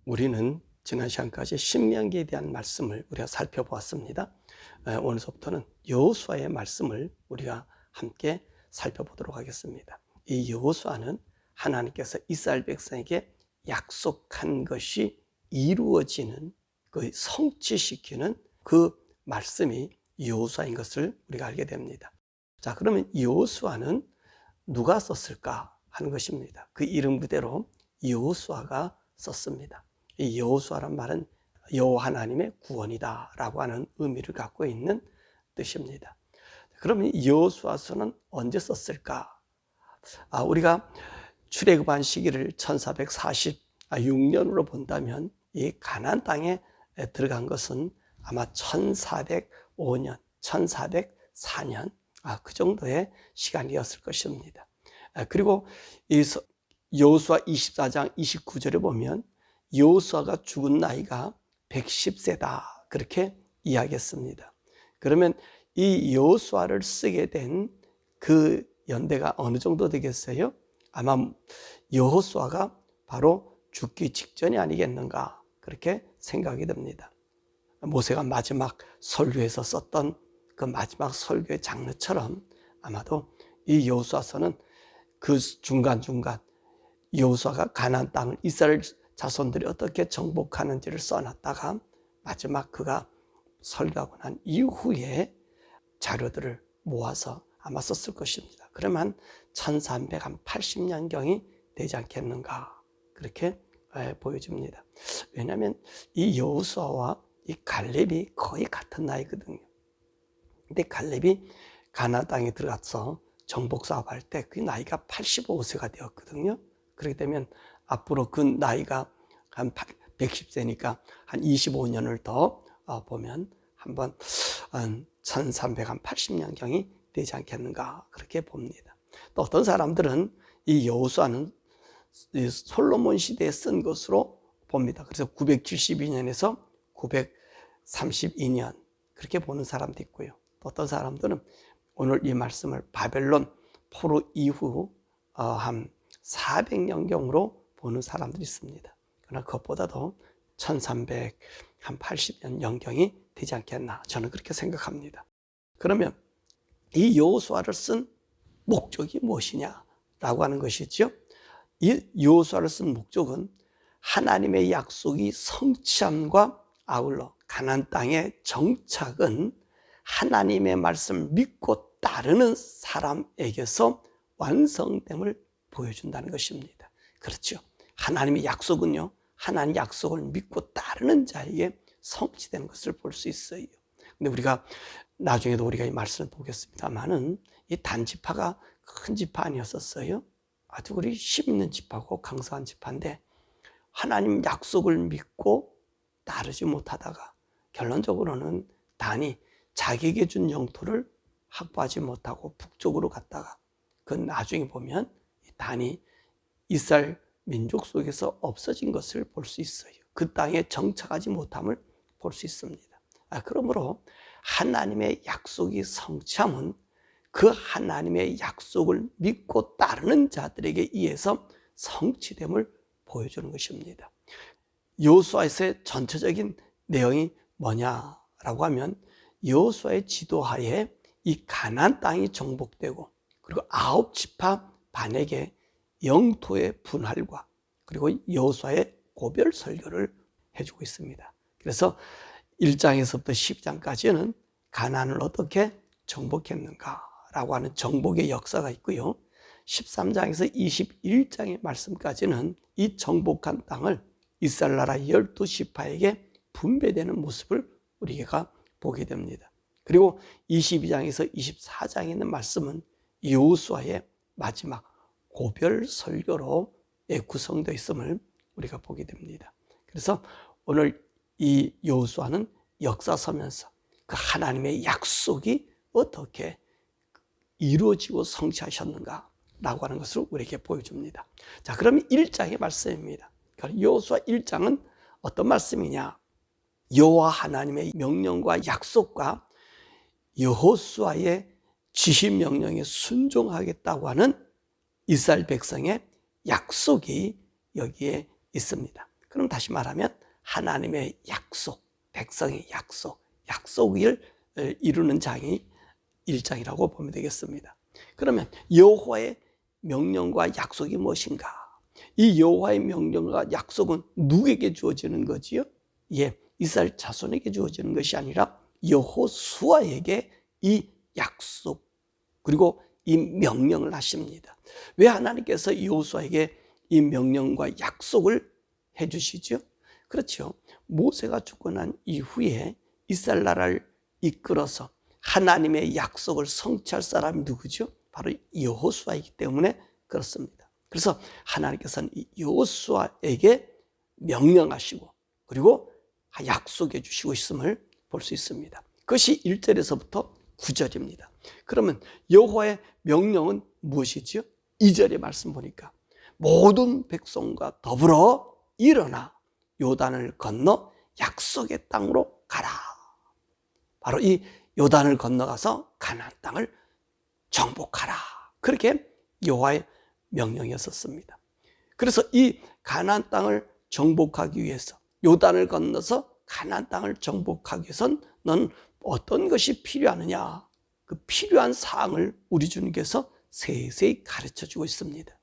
우리는 지난 시간까지 신명기에 대한 말씀을 우리가 살펴보았습니다. 오늘부터는 여호수아의 말씀을 우리가 함께 살펴보도록 하겠습니다. 이 여호수아는 하나님께서 이스라엘 백성에게 약속한 것이 이루어지는, 그 성취시키는 그 말씀이 여호수아인 것을 우리가 알게 됩니다. 자, 그러면 여호수아는 누가 썼을까 하는 것입니다. 그 이름 그대로 여호수아가 썼습니다. 이 여호수아란 말은 여호와 하나님의 구원이다 라고 하는 의미를 갖고 있는 뜻입니다. 그러면 여호수아서는 언제 썼을까? 우리가 출애굽한 시기를 1446년으로 본다면 이 가나안 땅에 들어간 것은 아마 1405년, 1404년 그 정도의 시간이었을 것입니다. 그리고 이 여호수아 24장 29절에 보면 여호수아가 죽은 나이가 110세다 그렇게 이야기했습니다. 그러면 이 여호수아를 쓰게 된 그 연대가 어느 정도 되겠어요? 아마 여호수아가 바로 죽기 직전이 아니겠는가 그렇게 생각이 됩니다. 모세가 마지막 설교에서 썼던 그 마지막 설교의 장르처럼 아마도 이 여호수아서는 그 중간중간 여호수아가 가나안 땅을 이스라엘 자손들이 어떻게 정복하는지를 써놨다가 마지막 그가 설교하고 난 이후에 자료들을 모아서 아마 썼을 것입니다. 그러면 1380년경이 되지 않겠는가 그렇게 보여집니다. 왜냐하면 이 여호수아와 이 갈렙이 거의 같은 나이거든요. 근데 갈렙이 가나안 땅에 들어가서 정복 사업할 때 그 나이가 85세가 되었거든요. 그렇게 되면 앞으로 그 나이가 한 110세니까 한 25년을 더 보면 한번 1380년경이 되지 않겠는가 그렇게 봅니다. 또 어떤 사람들은 이 여호수아는 솔로몬 시대에 쓴 것으로 봅니다. 그래서 972년에서 932년 그렇게 보는 사람도 있고요. 또 어떤 사람들은 오늘 이 말씀을 바벨론 포로 이후 한 400년경으로 보는 사람들이 있습니다. 그러나 그것보다도 1380년 영경이 되지 않겠나 저는 그렇게 생각합니다. 그러면 이 여호수아를 쓴 목적이 무엇이냐라고 하는 것이죠. 이 여호수아를 쓴 목적은 하나님의 약속이 성취함과 아울러 가나안 땅의 정착은 하나님의 말씀을 믿고 따르는 사람에게서 완성됨을 보여준다는 것입니다. 그렇죠. 하나님의 약속은요, 하나님의 약속을 믿고 따르는 자에게 성취되는 것을 볼 수 있어요. 근데 우리가 나중에도 우리가 이 말씀을 보겠습니다만은 이 단지파가 큰 지파 아니었었어요. 아주 우리 힘 있는 지파고 강성한 지파인데 하나님 약속을 믿고 따르지 못하다가 결론적으로는 단이 자기에게 준 영토를 확보하지 못하고 북쪽으로 갔다가 그 나중에 보면 단이 이스라엘 민족 속에서 없어진 것을 볼 수 있어요. 그 땅에 정착하지 못함을 볼 수 있습니다. 그러므로 하나님의 약속이 성취함은 그 하나님의 약속을 믿고 따르는 자들에게 의해서 성취됨을 보여주는 것입니다. 여호수아에서의 전체적인 내용이 뭐냐라고 하면 여호수아의 지도하에 이 가나안 땅이 정복되고 그리고 9지파 반에게 영토의 분할과 그리고 여호수아의 고별 설교를 해주고 있습니다. 그래서 1장에서부터 10장까지는 가나안을 어떻게 정복했는가라고 하는 정복의 역사가 있고요. 13장에서 21장의 말씀까지는 이 정복한 땅을 이스라엘 나라 12지파에게 분배되는 모습을 우리가 보게 됩니다. 그리고 22장에서 24장에 있는 말씀은 여호수아의 마지막 고별 설교로 구성되어 있음을 우리가 보게 됩니다. 그래서 오늘 이 여호수아는 역사서면서 그 하나님의 약속이 어떻게 이루어지고 성취하셨는가 라고 하는 것을 우리에게 보여줍니다. 자, 그러면 1장의 말씀입니다. 여호수아 1장은 어떤 말씀이냐? 여호와 하나님의 명령과 약속과 여호수아의 지시 명령에 순종하겠다고 하는 이스라엘 백성의 약속이 여기에 있습니다. 그럼 다시 말하면 하나님의 약속, 백성의 약속을 이루는 장이 1장이라고 보면 되겠습니다. 그러면 여호와의 명령과 약속이 무엇인가? 이 여호와의 명령과 약속은 누구에게 주어지는 거지요? 예, 이스라엘 자손에게 주어지는 것이 아니라 여호수아에게 이 약속 그리고 이 명령을 하십니다. 왜 하나님께서 여호수아에게 이 명령과 약속을 해주시죠? 그렇죠. 모세가 죽고 난 이후에 이스라엘 나라를 이끌어서 하나님의 약속을 성취할 사람이 누구죠? 바로 여호수아이기 때문에 그렇습니다. 그래서 하나님께서는 이 여호수아에게 명령하시고 그리고 약속해 주시고 있음을 볼 수 있습니다. 그것이 1절에서부터 9절입니다. 그러면 여호와의 명령은 무엇이죠? 2절의 말씀 보니까 모든 백성과 더불어 일어나 요단을 건너 약속의 땅으로 가라. 바로 이 요단을 건너가서 가나안 땅을 정복하라. 그렇게 여호와의 명령이었습니다. 그래서 이 가나안 땅을 정복하기 위해서 요단을 건너서 가나안 땅을 정복하기 위해서는 너는 어떤 것이 필요하느냐? 그 필요한 사항을 우리 주님께서 세세히 가르쳐주고 있습니다.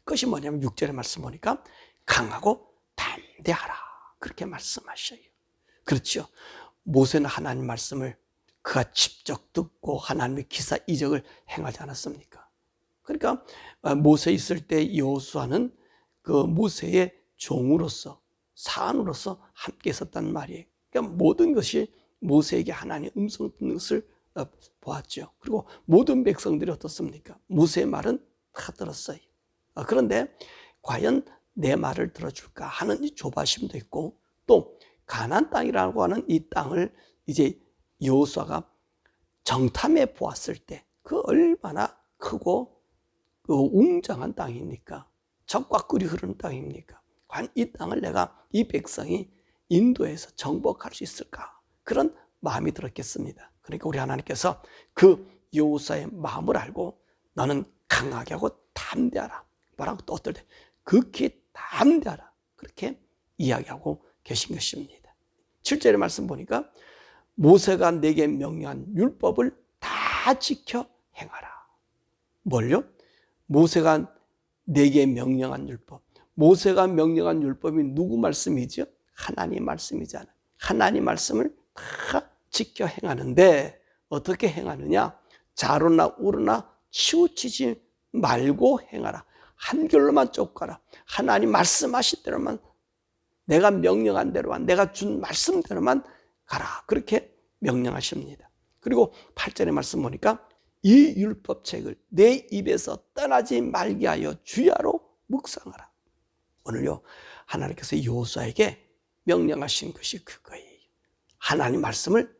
그것이 뭐냐면 6절의 말씀 보니까 강하고 담대하라. 그렇게 말씀하셔요. 그렇죠. 모세는 하나님 말씀을 그가 직접 듣고 하나님의 기사 이적을 행하지 않았습니까? 그러니까 모세 있을 때 여호수아는 그 모세의 종으로서 사안으로서 함께 있었단 말이에요. 그러니까 모든 것이 모세에게 하나님의 음성을 듣는 것을 보았죠. 그리고 모든 백성들이 어떻습니까? 모세의 말은 다 들었어요. 그런데 과연 내 말을 들어줄까 하는 이 조바심도 있고 또 가나안 땅이라고 하는 이 땅을 이제 여호수아가 정탐해 보았을 때 그 얼마나 크고 그 웅장한 땅입니까? 적과 꿀이 흐르는 땅입니까? 과연 이 땅을 내가 이 백성이 인도해서 정복할 수 있을까? 그런 마음이 들었겠습니다. 그러니까 우리 하나님께서 그 여호수아의 마음을 알고 너는 강하게 하고 담대하라. 뭐라고 또 어떨 때 극히 담대하라. 그렇게 이야기하고 계신 것입니다. 7절의 말씀 보니까 모세가 내게 명령한 율법을 다 지켜 행하라. 뭘요? 모세가 내게 명령한 율법. 모세가 명령한 율법이 누구 말씀이죠? 하나님 말씀이잖아요. 하나님 말씀을 다 지켜 행하는데 어떻게 행하느냐? 좌로나 우로나 치우치지 말고 행하라. 한결로만 쫓가라. 하나님 말씀하신 대로만 내가 명령한 대로만 내가 준 말씀대로만 가라. 그렇게 명령하십니다. 그리고 8절의 말씀 보니까 이 율법책을 내 입에서 떠나지 말게 하여 주야로 묵상하라. 오늘요 하나님께서 여호수아에게 명령하신 것이 그거예요. 하나님 말씀을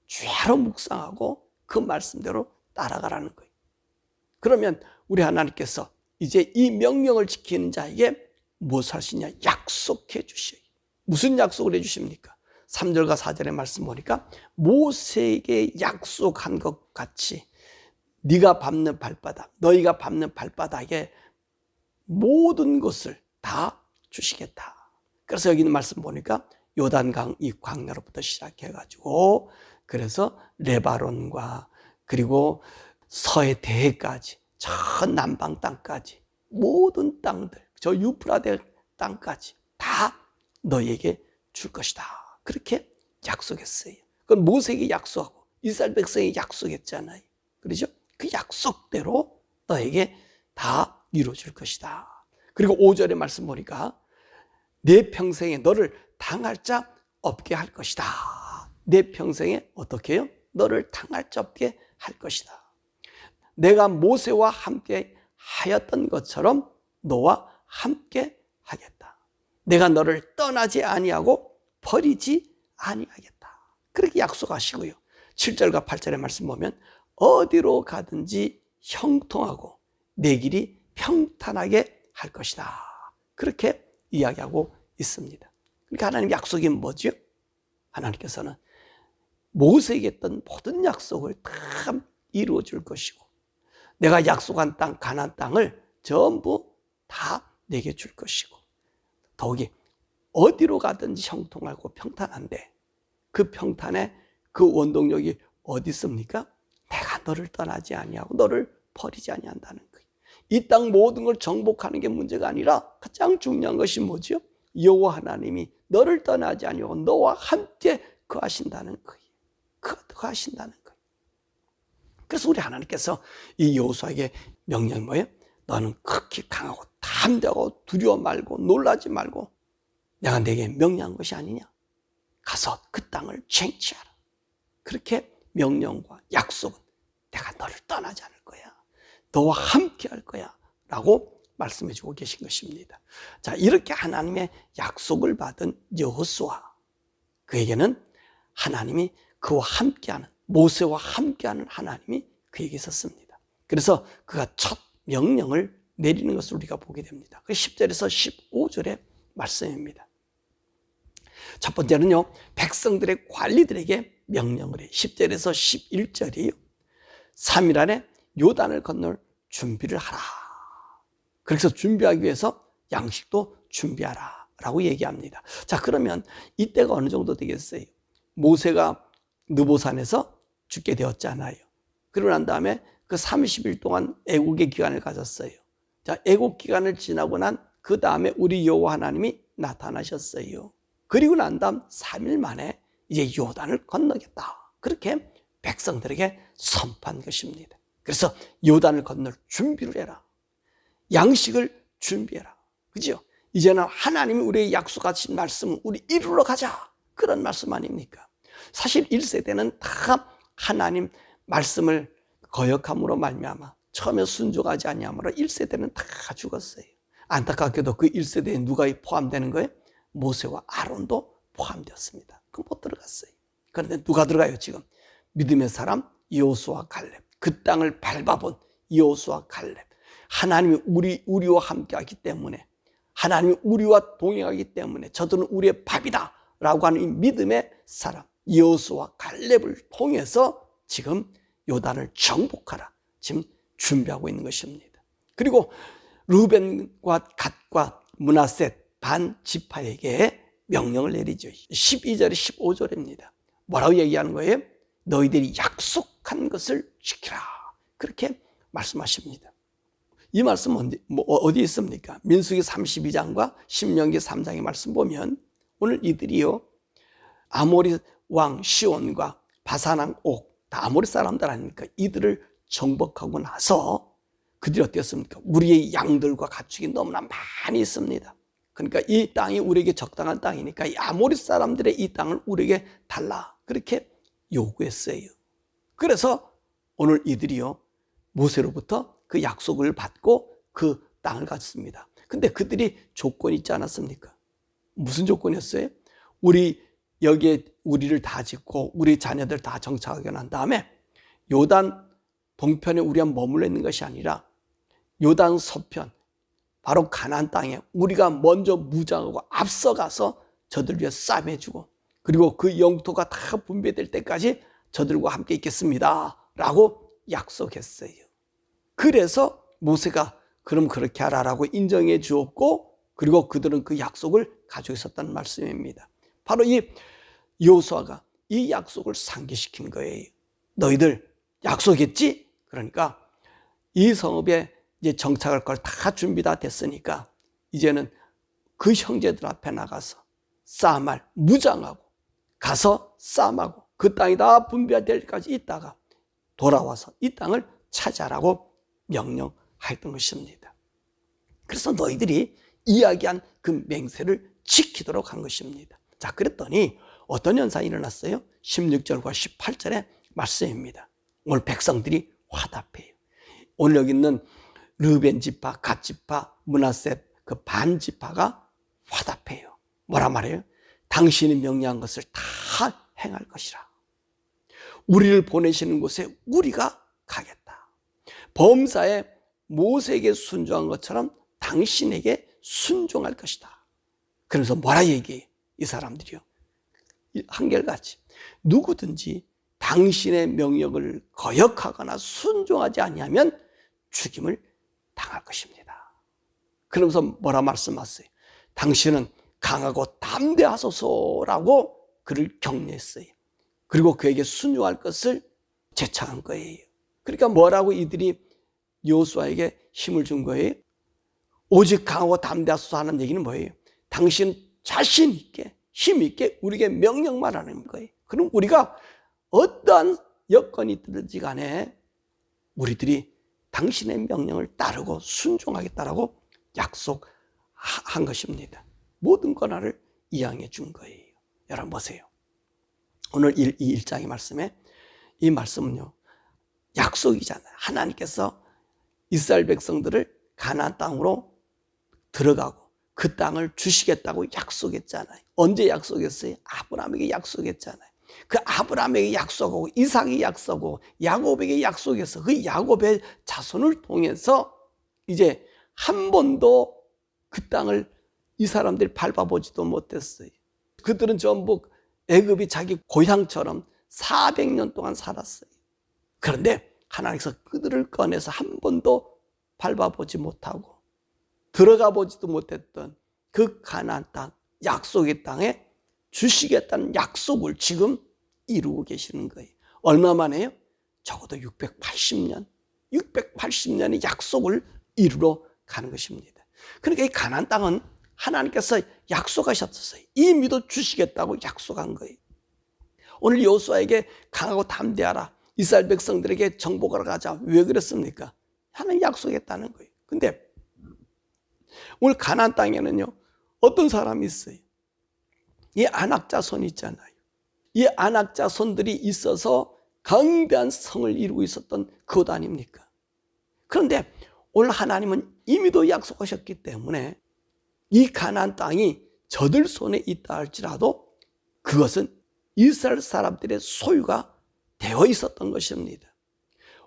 주야로 묵상하고 그 말씀대로 따라가라는 거예요. 그러면 우리 하나님께서 이제 이 명령을 지키는 자에게 무엇을 하시냐? 약속해 주셔요. 무슨 약속을 해 주십니까? 3절과 4절의 말씀 보니까 모세에게 약속한 것 같이 네가 밟는 발바닥, 너희가 밟는 발바닥에 모든 것을 다 주시겠다. 그래서 여기 있는 말씀 보니까 요단강 이 광야로부터 시작해가지고 그래서 레바논과 그리고 서해 대해까지 저 남방 땅까지 모든 땅들 저 유프라데 땅까지 다 너희에게 줄 것이다. 그렇게 약속했어요. 그건 모세에게 약속하고 이스라엘 백성에게 약속했잖아요. 그렇죠? 그 약속대로 너에게 다 이루어질 것이다. 그리고 5절의 말씀 보니까 내 평생에 너를 당할 자 없게 할 것이다. 내 평생에 어떻게 해요? 너를 당할 자 없게 할 것이다. 내가 모세와 함께 하였던 것처럼 너와 함께 하겠다. 내가 너를 떠나지 아니하고 버리지 아니하겠다. 그렇게 약속하시고요. 7절과 8절의 말씀 보면 어디로 가든지 형통하고 내 길이 평탄하게 할 것이다. 그렇게 이야기하고 있습니다. 그러니까 하나님 약속이 뭐죠? 하나님께서는 모세에게 했던 모든 약속을 다 이루어 줄 것이고 내가 약속한 땅 가나안 땅을 전부 다 내게 줄 것이고 더욱이 어디로 가든지 형통하고 평탄한데 그 평탄에 그 원동력이 어디 있습니까? 내가 너를 떠나지 아니하고 너를 버리지 아니한다는 거예요. 이 땅 모든 걸 정복하는 게 문제가 아니라 가장 중요한 것이 뭐죠? 여호와 하나님이 너를 떠나지 아니하고 너와 함께 거하신다는 거예요. 거하신다는 거예요. 그래서 우리 하나님께서 이 여호수아에게 명령이 뭐예요? 너는 극히 강하고 담대하고 두려워 말고 놀라지 말고 내가 내게 명령한 것이 아니냐? 가서 그 땅을 쟁취하라. 그렇게 명령과 약속은 내가 너를 떠나지 않을 거야. 너와 함께 할 거야. 라고 말씀해 주고 계신 것입니다. 자, 이렇게 하나님의 약속을 받은 여호수아, 그에게는 하나님이 그와 함께하는, 모세와 함께하는 하나님이 그에게 있었습니다. 그래서 그가 첫 명령을 내리는 것을 우리가 보게 됩니다. 10절에서 15절의 말씀입니다. 첫 번째는요, 백성들의 관리들에게 명령을 해요. 10절에서 11절이요. 3일 안에 요단을 건널 준비를 하라. 그래서 준비하기 위해서 양식도 준비하라 라고 얘기합니다. 자, 그러면 이때가 어느 정도 되겠어요? 모세가 느보산에서 죽게 되었잖아요. 그러고 난 다음에 그 30일 동안 애국의 기간을 가졌어요. 자, 애국 기간을 지나고 난 그 다음에 우리 여호와 하나님이 나타나셨어요. 그리고 난 다음 3일 만에 이제 요단을 건너겠다. 그렇게 백성들에게 선포한 것입니다. 그래서 요단을 건널 준비를 해라. 양식을 준비해라. 그죠? 이제는 하나님이 우리의 약속하신 말씀을 우리 이루러 가자. 그런 말씀 아닙니까? 사실 1세대는 다 하나님 말씀을 거역함으로 말미암아 처음에 순종하지 아니함으로 1세대는 다 죽었어요. 안타깝게도 그 1세대에 누가 포함되는 거예요? 모세와 아론도 포함되었습니다. 그 못 들어갔어요. 그런데 누가 들어가요 지금? 믿음의 사람 여호수아 갈렙. 그 땅을 밟아본 여호수아 갈렙. 하나님이 우리와 함께하기 때문에, 하나님이 우리와 동행하기 때문에 저들은 우리의 밥이다 라고 하는 이 믿음의 사람 여호수아 갈렙을 통해서 지금 요단을 정복하라 지금 준비하고 있는 것입니다. 그리고 르벤과 갓과 므낫셋 반 지파에게 명령을 내리죠. 12절에 15절입니다. 뭐라고 얘기하는 거예요? 너희들이 약속한 것을 지키라. 그렇게 말씀하십니다. 이 말씀은 어디 있습니까? 민수기 32장과 신명기 3장의 말씀 보면 오늘 이들이요, 아모리 왕 시온과 바산 옥, 다 아모리 사람들 아닙니까? 이들을 정복하고 나서 그들이 어땠습니까? 우리의 양들과 가축이 너무나 많이 있습니다. 그러니까 이 땅이 우리에게 적당한 땅이니까 이 아모리 사람들의 이 땅을 우리에게 달라. 그렇게 요구했어요. 그래서 오늘 이들이요, 모세로부터 그 약속을 받고 그 땅을 가졌습니다. 근데 그들이 조건이 있지 않았습니까? 무슨 조건이었어요? 여기에 우리를 다 짓고 우리 자녀들 다 정착하게 난 다음에 요단 동편에 우리가 머물러 있는 것이 아니라 요단 서편, 바로 가나안 땅에 우리가 먼저 무장하고 앞서가서 저들 위해 싸매주고 그리고 그 영토가 다 분배될 때까지 저들과 함께 있겠습니다 라고 약속했어요. 그래서 모세가 그럼 그렇게 하라라고 인정해 주었고, 그리고 그들은 그 약속을 가지고 있었다는 말씀입니다. 바로 이 여호수아가 이 약속을 상기시킨 거예요. 너희들 약속했지? 그러니까 이 성읍에 이제 정착할 걸 다 준비 다 됐으니까 이제는 그 형제들 앞에 나가서 싸움할 무장하고 가서 싸움하고 그 땅이 다 분배될 때까지 있다가 돌아와서 이 땅을 차지하라고 명령하였던 것입니다. 그래서 너희들이 이야기한 그 맹세를 지키도록 한 것입니다. 자, 그랬더니 어떤 현상이 일어났어요? 16절과 18절의 말씀입니다. 오늘 백성들이 화답해요. 오늘 여기 있는 르벤 지파, 갓 지파, 므낫셋 그 반 지파가 화답해요. 뭐라 말해요? 당신이 명령한 것을 다 행할 것이라. 우리를 보내시는 곳에 우리가 가겠다. 범사에 모세에게 순종한 것처럼 당신에게 순종할 것이다. 그래서 뭐라 얘기해? 이 사람들이요, 한결같이 누구든지 당신의 명령을 거역하거나 순종하지 아니하면 죽임을 당할 것입니다. 그러면서 뭐라 말씀하세요? 당신은 강하고 담대하소서라고 그를 격려했어요. 그리고 그에게 순종할 것을 제창한 거예요. 그러니까 뭐라고 이들이 여호수아에게 힘을 준 거예요? 오직 강하고 담대하소서 하는 얘기는 뭐예요? 당신 자신 있게 힘 있게 우리에게 명령만 하는 거예요. 그럼 우리가 어떠한 여건이 들든지 간에 우리들이 당신의 명령을 따르고 순종하겠다라고 약속한 것입니다. 모든 권한을 이양해 준 거예요. 여러분 보세요. 오늘 이 1장의 말씀에 이 말씀은요, 약속이잖아요. 하나님께서 이스라엘 백성들을 가나안 땅으로 들어가고 그 땅을 주시겠다고 약속했잖아요. 언제 약속했어요? 아브라함에게 약속했잖아요. 그 아브라함에게 약속하고 이삭에게 약속하고 야곱에게 약속해서 그 야곱의 자손을 통해서 이제 한 번도 그 땅을 이 사람들이 밟아보지도 못했어요. 그들은 전부 애굽이 자기 고향처럼 400년 동안 살았어요. 그런데 하나님께서 그들을 꺼내서 한 번도 밟아보지 못하고 들어가 보지도 못했던 그 가나안 땅, 약속의 땅에 주시겠다는 약속을 지금 이루고 계시는 거예요. 얼마 만에요? 적어도 680년의 약속을 이루러 가는 것입니다. 그러니까 이 가나안 땅은 하나님께서 약속하셨어요. 이미도 주시겠다고 약속한 거예요. 오늘 여호수아에게 강하고 담대하라, 이스라엘 백성들에게 정복하러 가자. 왜 그랬습니까? 하나님 약속했다는 거예요. 근데 오늘 가나안 땅에는요, 어떤 사람이 있어요? 이 안악자손이 있잖아요. 이 안악자손들이 있어서 강대한 성을 이루고 있었던 그곳 아닙니까? 그런데 오늘 하나님은 이미도 약속하셨기 때문에 이 가나안 땅이 저들 손에 있다 할지라도 그것은 이스라엘 사람들의 소유가 되어 있었던 것입니다.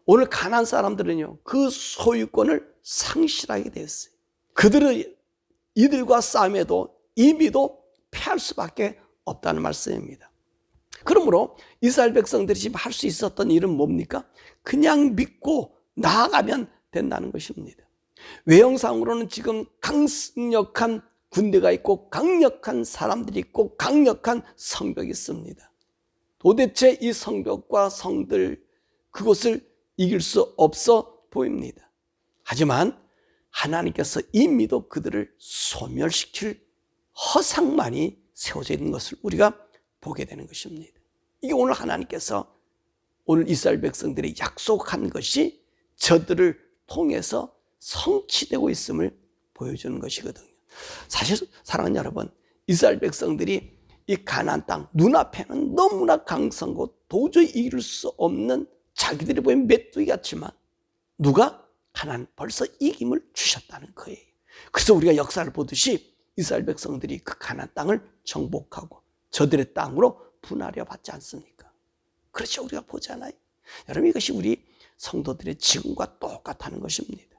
오늘 가나안 사람들은요, 그 소유권을 상실하게 됐어요. 그들은 이들과 싸움에도 이미도 패할 수밖에 없다는 말씀입니다. 그러므로 이스라엘 백성들이 지금 할 수 있었던 일은 뭡니까? 그냥 믿고 나아가면 된다는 것입니다. 외형상으로는 지금 강력한 군대가 있고 강력한 사람들이 있고 강력한 성벽이 있습니다. 도대체 이 성벽과 성들, 그것을 이길 수 없어 보입니다. 하지만 하나님께서 이미도 그들을 소멸시킬 허상만이 세워져 있는 것을 우리가 보게 되는 것입니다. 이게 오늘 하나님께서 오늘 이스라엘 백성들이 약속한 것이 저들을 통해서 성취되고 있음을 보여주는 것이거든요. 사실 사랑하는 여러분, 이스라엘 백성들이 이 가나안 땅 눈앞에는 너무나 강성고 도저히 이길 수 없는 자기들이 보이면 메뚜기 같지만 누가? 하나님 벌써 이김을 주셨다는 거예요. 그래서 우리가 역사를 보듯이 이스라엘 백성들이 그 가나안 땅을 정복하고 저들의 땅으로 분할해 받지 않습니까? 그렇죠. 우리가 보잖아요. 여러분, 이것이 우리 성도들의 지금과 똑같다는 것입니다.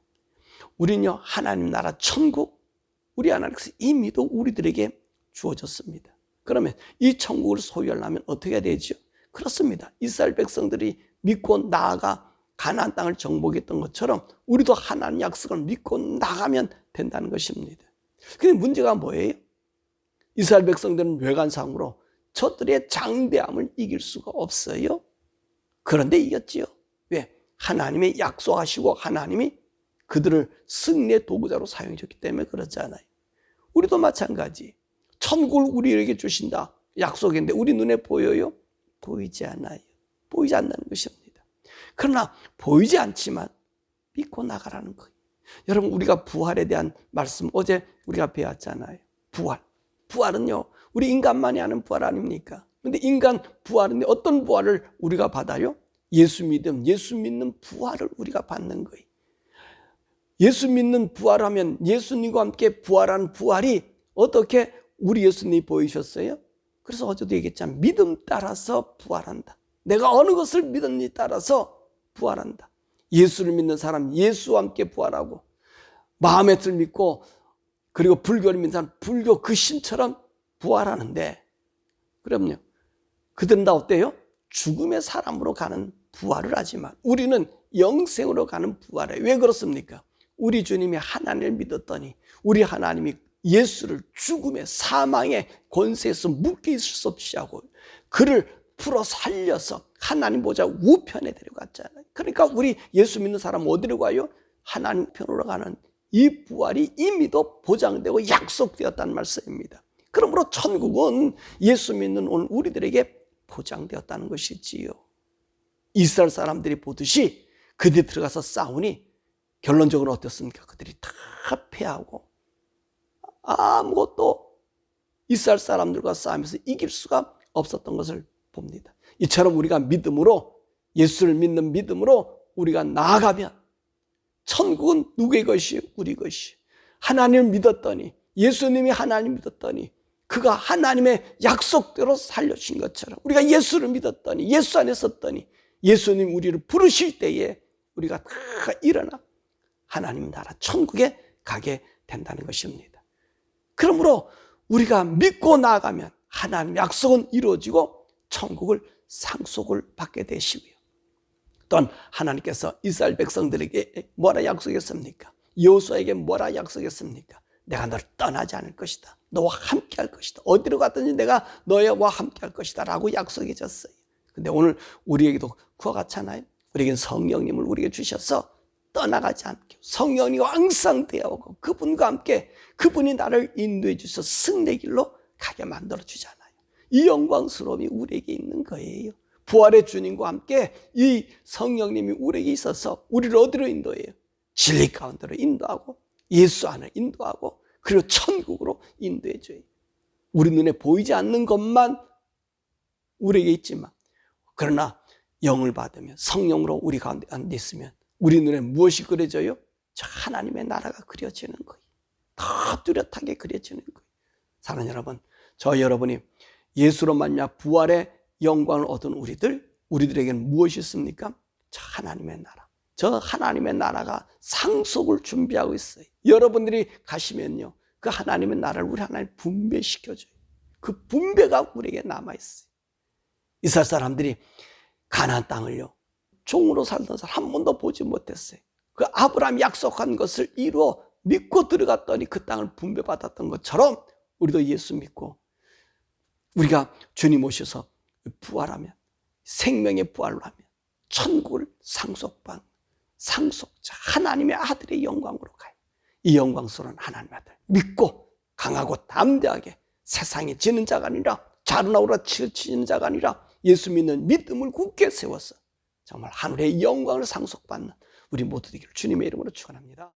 우리는요, 하나님 나라 천국, 우리 하나님께서 이미도 우리들에게 주어졌습니다. 그러면 이 천국을 소유하려면 어떻게 해야 되죠? 그렇습니다. 이스라엘 백성들이 믿고 나아가 가나안 땅을 정복했던 것처럼 우리도 하나님 약속을 믿고 나가면 된다는 것입니다. 근데 문제가 뭐예요? 이스라엘 백성들은 외관상으로 저들의 장대함을 이길 수가 없어요. 그런데 이겼지요. 왜? 하나님의 약속하시고 하나님이 그들을 승리의 도구자로 사용해 줬기 때문에 그렇잖아요. 우리도 마찬가지. 천국을 우리에게 주신다 약속인데 우리 눈에 보여요? 보이지 않아요. 보이지 않는 것입니다. 그러나 보이지 않지만 믿고 나가라는 거예요. 여러분, 우리가 부활에 대한 말씀 어제 우리가 배웠잖아요. 부활은요, 우리 인간만이 아는 부활 아닙니까? 그런데 인간 부활은 어떤 부활을 우리가 받아요? 예수 믿는 부활을 우리가 받는 거예요. 예수 믿는 부활하면 예수님과 함께 부활한 부활이 어떻게 우리 예수님이 보이셨어요? 그래서 어제도 얘기했잖아요. 믿음 따라서 부활한다. 내가 어느 것을 믿느냐에 따라서 부활한다. 예수를 믿는 사람 예수와 함께 부활하고, 마호메트를 믿고 그리고 불교를 믿는 사람 불교 그 신처럼 부활하는데, 그럼요, 그들은 다 어때요? 죽음의 사람으로 가는 부활을 하지만 우리는 영생으로 가는 부활이에요. 왜 그렇습니까? 우리 주님이 하나님을 믿었더니 우리 하나님이 예수를 죽음의 사망의 권세에서 묶여 있을 수 없이 하고 그를 풀어 살려서 하나님 보좌 우편에 데려갔잖아요. 그러니까 우리 예수 믿는 사람 어디로 가요? 하나님 편으로 가는 이 부활이 이미도 보장되고 약속되었다는 말씀입니다. 그러므로 천국은 예수 믿는 오늘 우리들에게 보장되었다는 것이지요. 이스라엘 사람들이 보듯이 그들이 들어가서 싸우니 결론적으로 어떻습니까? 그들이 다 패하고 아무것도 이스라엘 사람들과 싸우면서 이길 수가 없었던 것을 봅니다. 이처럼 우리가 믿음으로, 예수를 믿는 믿음으로 우리가 나아가면 천국은 누구의 것이요? 우리 것이. 하나님을 믿었더니, 예수님이 하나님 믿었더니 그가 하나님의 약속대로 살려주신 것처럼 우리가 예수를 믿었더니, 예수 안에 섰더니 예수님 우리를 부르실 때에 우리가 다 일어나 하나님 나라 천국에 가게 된다는 것입니다. 그러므로 우리가 믿고 나아가면 하나님 약속은 이루어지고 천국을 상속을 받게 되시고요. 또한 하나님께서 이스라엘 백성들에게 뭐라 약속했습니까? 여호수아에게 뭐라 약속했습니까? 내가 너를 떠나지 않을 것이다. 너와 함께 할 것이다. 어디로 갔든지 내가 너와 함께 할 것이다 라고 약속해 줬어요. 근데 오늘 우리에게도 그와 같잖아요. 우리에겐 성령님을 우리에게 주셔서 떠나가지 않게 성령님과 항상 대하고 그분과 함께 그분이 나를 인도해 주셔서 승리의 길로 가게 만들어 주잖아요. 이 영광스러움이 우리에게 있는 거예요. 부활의 주님과 함께 이 성령님이 우리에게 있어서 우리를 어디로 인도해요? 진리 가운데로 인도하고 예수 안을 인도하고 그리고 천국으로 인도해 줘요. 우리 눈에 보이지 않는 것만 우리에게 있지만 그러나 영을 받으면 성령으로 우리 가운데 앉아 있으면 우리 눈에 무엇이 그려져요? 저 하나님의 나라가 그려지는 거예요. 더 뚜렷하게 그려지는 거예요. 사랑하는 여러분, 저 여러분이 예수로 말미암아 부활의 영광을 얻은 우리들에게는 무엇이 있습니까? 저 하나님의 나라. 저 하나님의 나라가 상속을 준비하고 있어요. 여러분들이 가시면요, 그 하나님의 나라를 우리 하나님 분배시켜줘요. 그 분배가 우리에게 남아있어요. 이스라엘 사람들이 가나안 땅을요, 종으로 살던 사람 한 번도 보지 못했어요. 그 아브라함이 약속한 것을 이루어 믿고 들어갔더니 그 땅을 분배받았던 것처럼 우리도 예수 믿고 우리가 주님 오셔서 부활하면, 생명의 부활로 하면 천국을 상속자 하나님의 아들의 영광으로 가요. 이 영광스러운 하나님의 아들 믿고 강하고 담대하게 세상에 지는 자가 아니라 자루나우라 치는 자가 아니라 예수 믿는 믿음을 굳게 세워서 정말 하늘의 영광을 상속받는 우리 모두 되기를 주님의 이름으로 축원합니다.